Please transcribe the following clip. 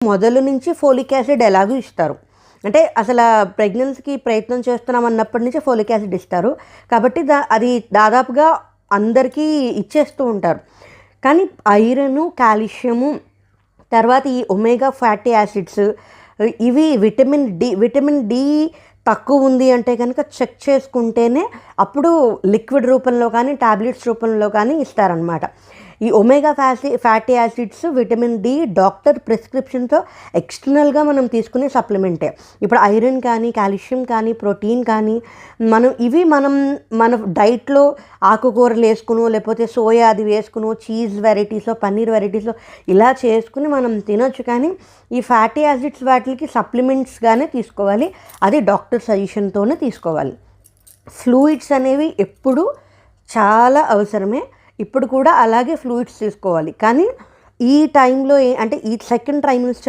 మొదలు నుంచి folic acid ఎలాగూ ఇస్తారు. అంటే అసలు ప్రెగ్నెన్సీకి ప్రయత్నం చేస్తున్నాం అన్నప్పటి నుంచి ఫోలిక్ యాసిడ్ ఇస్తారు. కాబట్టి అది దాదాపుగా అందరికీ ఇచ్చేస్తూ ఉంటారు. కానీ ఐరను, కాల్షియము, తర్వాత ఈ ఒమేగా ఫ్యాటీ యాసిడ్స్, ఇవి విటమిన్ డి తక్కువ ఉంది అంటే కనుక చెక్ చేసుకుంటేనే అప్పుడు లిక్విడ్ రూపంలో కానీ టాబ్లెట్స్ రూపంలో కానీ ఇస్తారనమాట. ఈ omega fatty acids, vitamin D doctor ప్రిస్క్రిప్షన్తో ఎక్స్టర్నల్గా మనం తీసుకునే సప్లిమెంటే. ఇప్పుడు ఐరన్ కానీ, కాల్షియం కానీ, ప్రోటీన్ కానీ మన డైట్లో ఆకుకూరలు వేసుకుని, లేకపోతే సోయా అది వేసుకుని, చీజ్ వెరైటీస్లో, పన్నీర్ వెరైటీస్లో ఇలా చేసుకుని మనం తినొచ్చు. కానీ ఈ ఫ్యాటీ యాసిడ్స్ వాటికి సప్లిమెంట్స్గానే తీసుకోవాలి. అది డాక్టర్ సజెషన్తోనే తీసుకోవాలి. ఫ్లూయిడ్స్ అనేవి ఎప్పుడు చాలా అవసరమే. ఇప్పుడు కూడా అలాగే ఫ్లూయిడ్స్ తీసుకోవాలి. కానీ ఈ టైంలో అంటే ఈ సెకండ్ ట్రైమిస్టర్